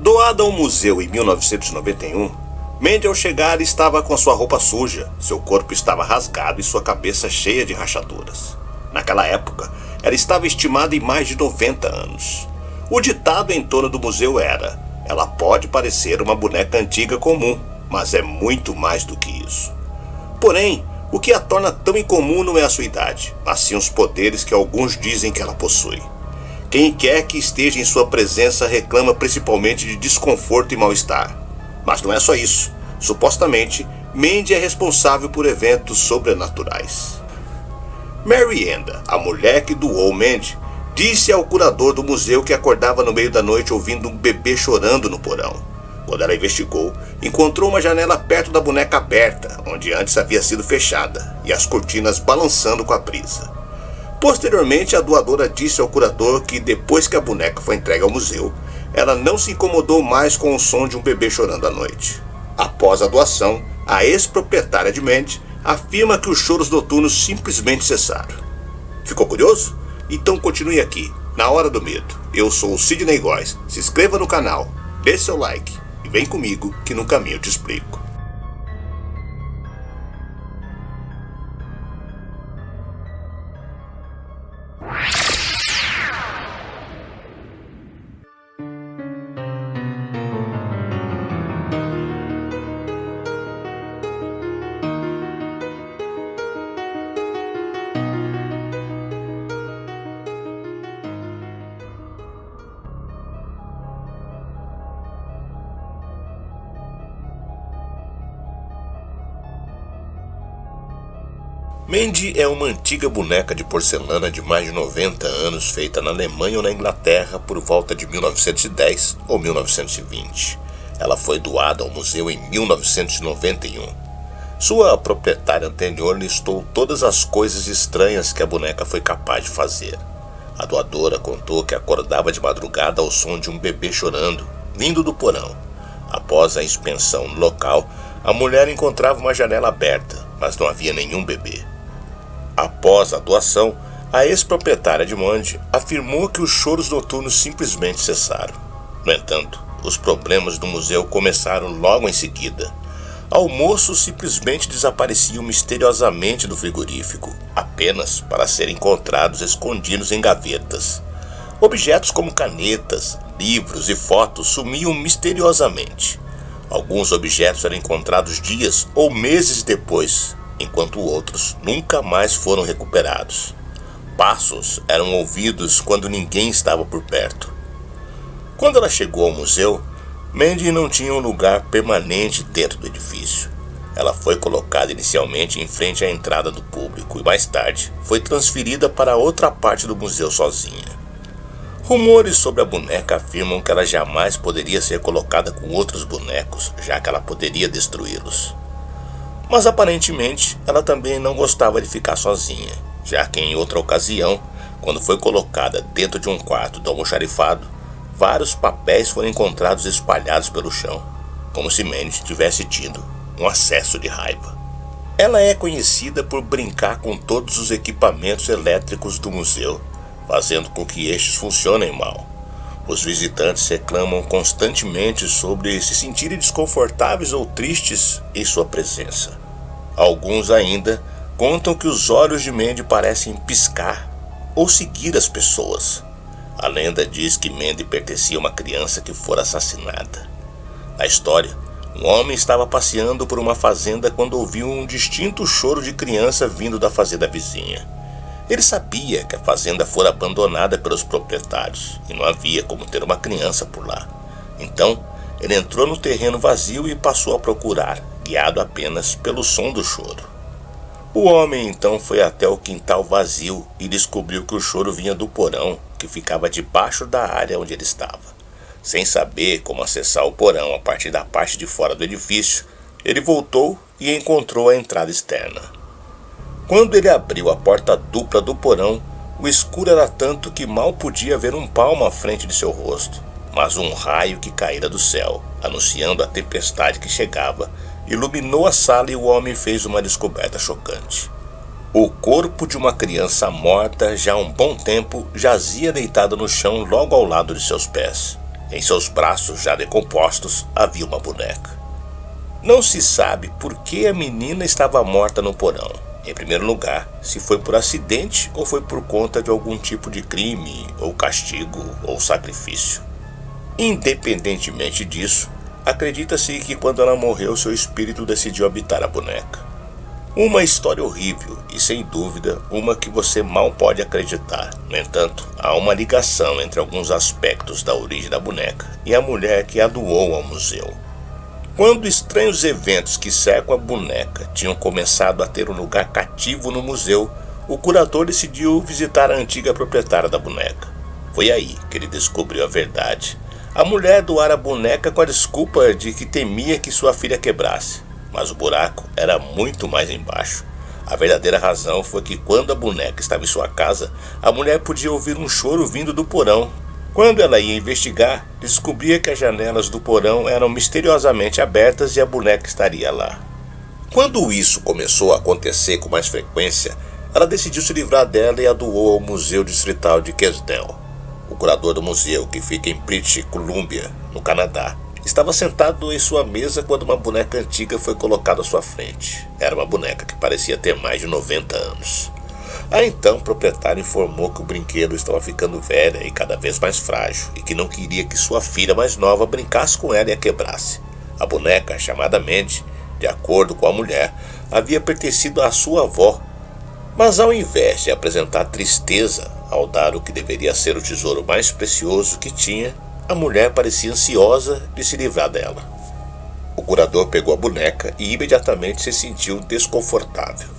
Doada ao museu em 1991, Mandy ao chegar estava com sua roupa suja, seu corpo estava rasgado e sua cabeça cheia de rachaduras. Naquela época, ela estava estimada em mais de 90 anos. O ditado em torno do museu era: ela pode parecer uma boneca antiga comum, mas é muito mais do que isso. Porém, o que a torna tão incomum não é a sua idade, mas sim os poderes que alguns dizem que ela possui. Quem quer que esteja em sua presença reclama principalmente de desconforto e mal-estar. Mas não é só isso. Supostamente, Mandy é responsável por eventos sobrenaturais. Mary Enda, a mulher que doou Mandy, disse ao curador do museu que acordava no meio da noite ouvindo um bebê chorando no porão. Quando ela investigou, encontrou uma janela perto da boneca aberta, onde antes havia sido fechada, e as cortinas balançando com a brisa. Posteriormente, a doadora disse ao curador que depois que a boneca foi entregue ao museu, ela não se incomodou mais com o som de um bebê chorando à noite. Após a doação, a ex-proprietária de Mandy afirma que os choros noturnos simplesmente cessaram. Ficou curioso? Então continue aqui, na Hora do Medo. Eu sou o Sidney Góes. Se inscreva no canal, dê seu like e vem comigo que no caminho eu te explico. Mandy é uma antiga boneca de porcelana de mais de 90 anos feita na Alemanha ou na Inglaterra por volta de 1910 ou 1920. Ela foi doada ao museu em 1991. Sua proprietária anterior listou todas as coisas estranhas que a boneca foi capaz de fazer. A doadora contou que acordava de madrugada ao som de um bebê chorando, vindo do porão. Após a inspeção no local, a mulher encontrava uma janela aberta, mas não havia nenhum bebê. Após a doação, a ex-proprietária de Mandy afirmou que os choros noturnos simplesmente cessaram. No entanto, os problemas do museu começaram logo em seguida. Almoços simplesmente desapareciam misteriosamente do frigorífico, apenas para serem encontrados escondidos em gavetas. Objetos como canetas, livros e fotos sumiam misteriosamente. Alguns objetos eram encontrados dias ou meses depois, enquanto outros nunca mais foram recuperados. Passos eram ouvidos quando ninguém estava por perto. Quando ela chegou ao museu, Mandy não tinha um lugar permanente dentro do edifício. Ela foi colocada inicialmente em frente à entrada do público e mais tarde foi transferida para outra parte do museu sozinha. Rumores sobre a boneca afirmam que ela jamais poderia ser colocada com outros bonecos, já que ela poderia destruí-los. Mas aparentemente ela também não gostava de ficar sozinha, já que em outra ocasião, quando foi colocada dentro de um quarto do almoxarifado, vários papéis foram encontrados espalhados pelo chão, como se Mandy tivesse tido um acesso de raiva. Ela é conhecida por brincar com todos os equipamentos elétricos do museu, fazendo com que estes funcionem mal. Os visitantes reclamam constantemente sobre se sentirem desconfortáveis ou tristes em sua presença. Alguns ainda contam que os olhos de Mandy parecem piscar ou seguir as pessoas. A lenda diz que Mandy pertencia a uma criança que fora assassinada. Na história, um homem estava passeando por uma fazenda quando ouviu um distinto choro de criança vindo da fazenda vizinha. Ele sabia que a fazenda fora abandonada pelos proprietários e não havia como ter uma criança por lá. Então, ele entrou no terreno vazio e passou a procurar, guiado apenas pelo som do choro. O homem então foi até o quintal vazio e descobriu que o choro vinha do porão, que ficava debaixo da área onde ele estava. Sem saber como acessar o porão a partir da parte de fora do edifício, ele voltou e encontrou a entrada externa. Quando ele abriu a porta dupla do porão, o escuro era tanto que mal podia ver um palmo à frente de seu rosto. Mas um raio que caíra do céu, anunciando a tempestade que chegava, iluminou a sala e o homem fez uma descoberta chocante. O corpo de uma criança morta já há um bom tempo jazia deitado no chão logo ao lado de seus pés. Em seus braços já decompostos havia uma boneca. Não se sabe por que a menina estava morta no porão. Em primeiro lugar, se foi por acidente ou foi por conta de algum tipo de crime, ou castigo, ou sacrifício. Independentemente disso, acredita-se que quando ela morreu, seu espírito decidiu habitar a boneca. Uma história horrível e, sem dúvida, uma que você mal pode acreditar. No entanto, há uma ligação entre alguns aspectos da origem da boneca e a mulher que a doou ao museu. Quando estranhos eventos que cercam a boneca tinham começado a ter um lugar cativo no museu, o curador decidiu visitar a antiga proprietária da boneca. Foi aí que ele descobriu a verdade. A mulher doara a boneca com a desculpa de que temia que sua filha quebrasse, mas o buraco era muito mais embaixo. A verdadeira razão foi que quando a boneca estava em sua casa, a mulher podia ouvir um choro vindo do porão. Quando ela ia investigar, descobria que as janelas do porão eram misteriosamente abertas e a boneca estaria lá. Quando isso começou a acontecer com mais frequência, ela decidiu se livrar dela e a doou ao Museu Distrital de Kesdale. O curador do museu, que fica em British Columbia, no Canadá, estava sentado em sua mesa quando uma boneca antiga foi colocada à sua frente. Era uma boneca que parecia ter mais de 90 anos. A então proprietária informou que o brinquedo estava ficando velha e cada vez mais frágil e que não queria que sua filha mais nova brincasse com ela e a quebrasse. A boneca, chamada Mandy, de acordo com a mulher, havia pertencido à sua avó. Mas ao invés de apresentar tristeza ao dar o que deveria ser o tesouro mais precioso que tinha, a mulher parecia ansiosa de se livrar dela. O curador pegou a boneca e imediatamente se sentiu desconfortável.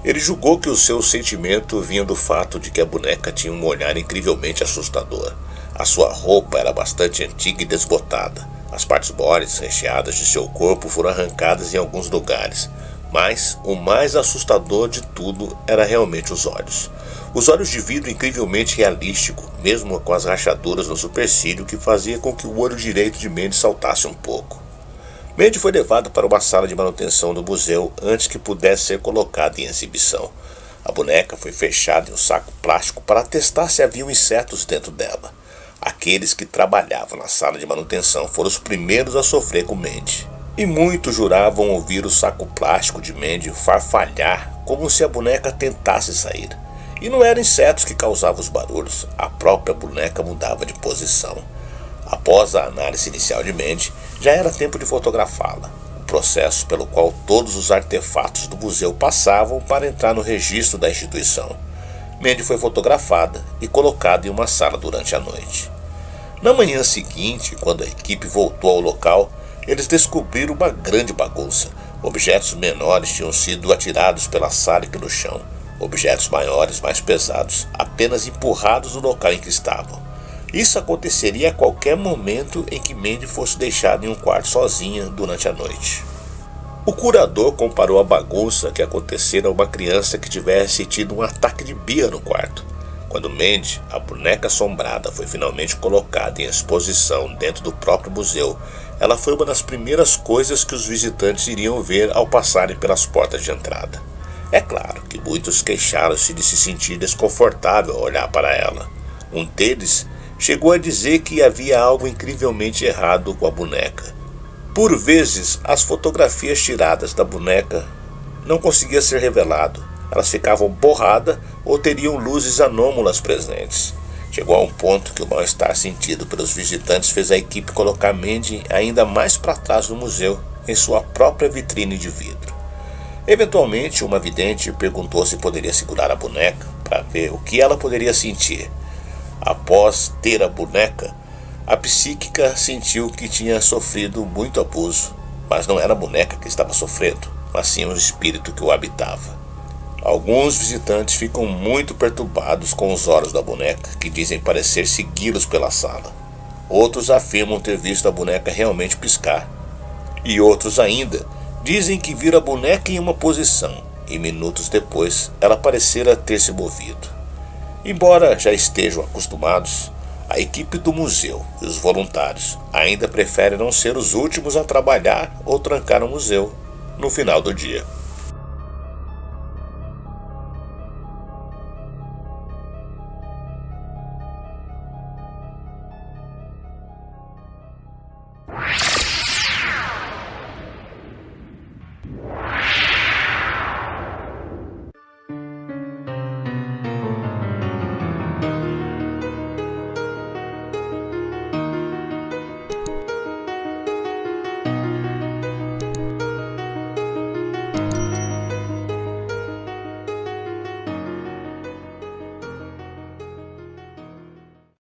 Ele julgou que o seu sentimento vinha do fato de que a boneca tinha um olhar incrivelmente assustador. A sua roupa era bastante antiga e desbotada. As partes moles recheadas de seu corpo foram arrancadas em alguns lugares. Mas o mais assustador de tudo era realmente os olhos. Os olhos de vidro incrivelmente realístico, mesmo com as rachaduras no supercílio que fazia com que o olho direito de Mandy saltasse um pouco. Mandy foi levada para uma sala de manutenção do museu antes que pudesse ser colocada em exibição. A boneca foi fechada em um saco plástico para testar se havia insetos dentro dela. Aqueles que trabalhavam na sala de manutenção foram os primeiros a sofrer com Mandy. E muitos juravam ouvir o saco plástico de Mandy farfalhar como se a boneca tentasse sair. E não eram insetos que causavam os barulhos, a própria boneca mudava de posição. Após a análise inicial de Mandy, já era tempo de fotografá-la, o processo pelo qual todos os artefatos do museu passavam para entrar no registro da instituição. Mandy foi fotografada e colocada em uma sala durante a noite. Na manhã seguinte, quando a equipe voltou ao local, eles descobriram uma grande bagunça. Objetos menores tinham sido atirados pela sala e pelo chão. Objetos maiores, mais pesados, apenas empurrados do local em que estavam. Isso aconteceria a qualquer momento em que Mandy fosse deixada em um quarto sozinha durante a noite. O curador comparou a bagunça que acontecera a uma criança que tivesse tido um ataque de birra no quarto. Quando Mandy, a boneca assombrada, foi finalmente colocada em exposição dentro do próprio museu, ela foi uma das primeiras coisas que os visitantes iriam ver ao passarem pelas portas de entrada. É claro que muitos queixaram-se de se sentir desconfortável ao olhar para ela. Um deles chegou a dizer que havia algo incrivelmente errado com a boneca. Por vezes, as fotografias tiradas da boneca não conseguiam ser reveladas. Elas ficavam borradas ou teriam luzes anômalas presentes. Chegou a um ponto que o mal-estar sentido pelos visitantes fez a equipe colocar Mandy ainda mais para trás do museu, em sua própria vitrine de vidro. Eventualmente, uma vidente perguntou se poderia segurar a boneca para ver o que ela poderia sentir. Após ter a boneca, a psíquica sentiu que tinha sofrido muito abuso, mas não era a boneca que estava sofrendo, mas sim o espírito que o habitava. Alguns visitantes ficam muito perturbados com os olhos da boneca, que dizem parecer segui-los pela sala. Outros afirmam ter visto a boneca realmente piscar. E outros ainda dizem que viram a boneca em uma posição, e minutos depois ela parecera ter se movido. Embora já estejam acostumados, a equipe do museu e os voluntários ainda preferem não ser os últimos a trabalhar ou trancar o museu no final do dia.